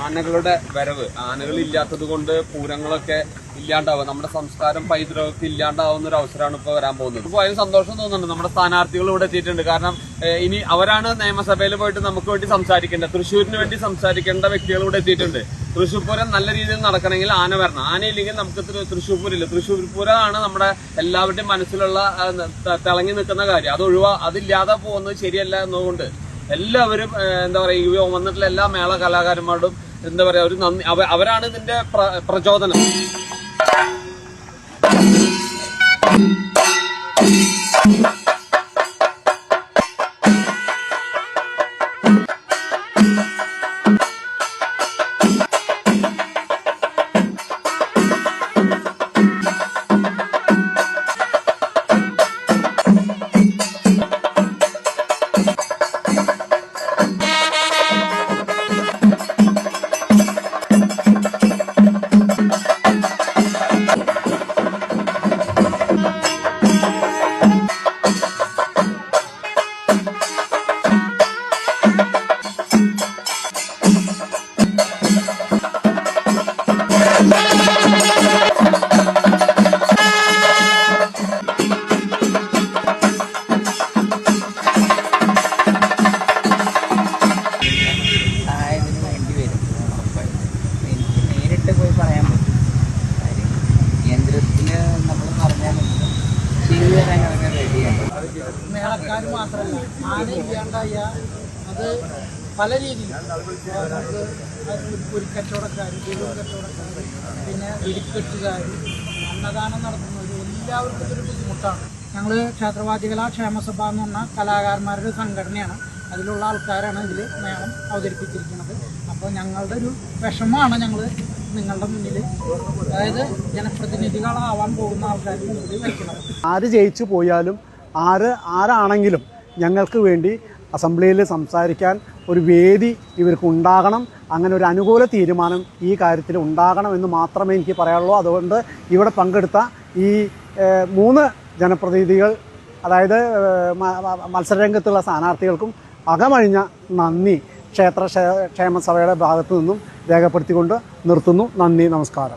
ആനകളുടെ വരവ്, ആനകൾ ഇല്ലാത്തത് കൊണ്ട് പൂരങ്ങളൊക്കെ ഇല്ലാണ്ടാവുക, നമ്മുടെ സംസ്കാരം പൈതൃകമൊക്കെ ഇല്ലാണ്ടാവുന്ന ഒരു അവസരമാണ് ഇപ്പൊ വരാൻ പോകുന്നത്. ഇപ്പൊ അതിന് സന്തോഷം തോന്നുന്നുണ്ട്. നമ്മുടെ സ്ഥാനാർത്ഥികൾ ഇവിടെ എത്തിയിട്ടുണ്ട്. കാരണം ഇനി അവരാണ് നിയമസഭയിൽ പോയിട്ട് നമുക്ക് വേണ്ടി സംസാരിക്കേണ്ടത്, തൃശ്ശൂരിന് വേണ്ടി സംസാരിക്കേണ്ട വ്യക്തികൾ ഇവിടെ എത്തിയിട്ടുണ്ട്. തൃശ്ശൂർ പൂരം നല്ല രീതിയിൽ നടക്കണമെങ്കിൽ ആന വരണം. ആനയില്ലെങ്കിൽ നമുക്ക് തൃശ്ശൂർ പൂരമില്ല. തൃശ്ശൂർ പൂരമാണ് നമ്മുടെ എല്ലാവരുടെയും മനസ്സിലുള്ള തിളങ്ങി നിൽക്കുന്ന കാര്യം. അതില്ലാതെ പോകുന്നത് ശരിയല്ല എന്നതുകൊണ്ട് എല്ലാവരും എന്താ പറയുക, വന്നിട്ടുള്ള എല്ലാ മേള കലാകാരന്മാരോടും എന്താ പറയാ ഒരു നന്ദി. അവരാണ് ഇതിന്റെ പ്രചോദനം. പോയി പറയാൻ പറ്റും. കാര്യം കേന്ദ്രത്തിന് നമ്മൾ പറഞ്ഞാൽ ചെയ്തു തരാൻ അവരെ റെഡിയാണ്. മേളക്കാർ മാത്രമല്ല, ആന ഇല്ലാണ്ടായ അത് പല രീതിയിൽ നമുക്ക് പുരിക്കച്ചവടക്കാർ, ബലൂൺ കച്ചവടക്കാർ, പിന്നെ വെടിക്കെട്ടുകാർ, അന്നദാനം നടത്തുന്നവർ, എല്ലാവർക്കും ഇതൊരു ബുദ്ധിമുട്ടാണ്. ഞങ്ങൾ ക്ഷേത്രവാദികലാ ക്ഷേമസഭ എന്ന് പറഞ്ഞ കലാകാരന്മാരുടെ സംഘടനയാണ്. അതിലുള്ള ആൾക്കാരാണ് ഇതിൽ മേളം അവതരിപ്പിച്ചിരിക്കുന്നത്. അപ്പോൾ ഞങ്ങളുടെ ഒരു വിഷമമാണ് ഞങ്ങൾ നിങ്ങളുടെ മുന്നിൽ, അതായത് ജനപ്രതിനിധികളാവാൻ പോകുന്ന ആൾക്കാർക്ക് മുന്നിൽ വയ്ക്കുന്നത്. ആര് ജയിച്ചു പോയാലും ആരാണെങ്കിലും ഞങ്ങൾക്ക് വേണ്ടി അസംബ്ലിയിൽ സംസാരിക്കാൻ ഒരു വേദി ഇവർക്ക് ഉണ്ടാകണം. അങ്ങനെ ഒരു അനുകൂല തീരുമാനം ഈ കാര്യത്തിൽ ഉണ്ടാകണമെന്ന് മാത്രമേ എനിക്ക് പറയാനുള്ളൂ. അതുകൊണ്ട് ഇവിടെ പങ്കെടുത്ത ഈ 3 ജനപ്രതിനിധികൾ, അതായത് മത്സരരംഗത്തുള്ള സ്ഥാനാർത്ഥികൾക്കും അകമഴിഞ്ഞ നന്ദി ക്ഷേമസഭയുടെ ഭാഗത്തു നിന്നും രേഖപ്പെടുത്തിക്കൊണ്ട് നിർത്തുന്നു. നന്ദി, നമസ്കാരം.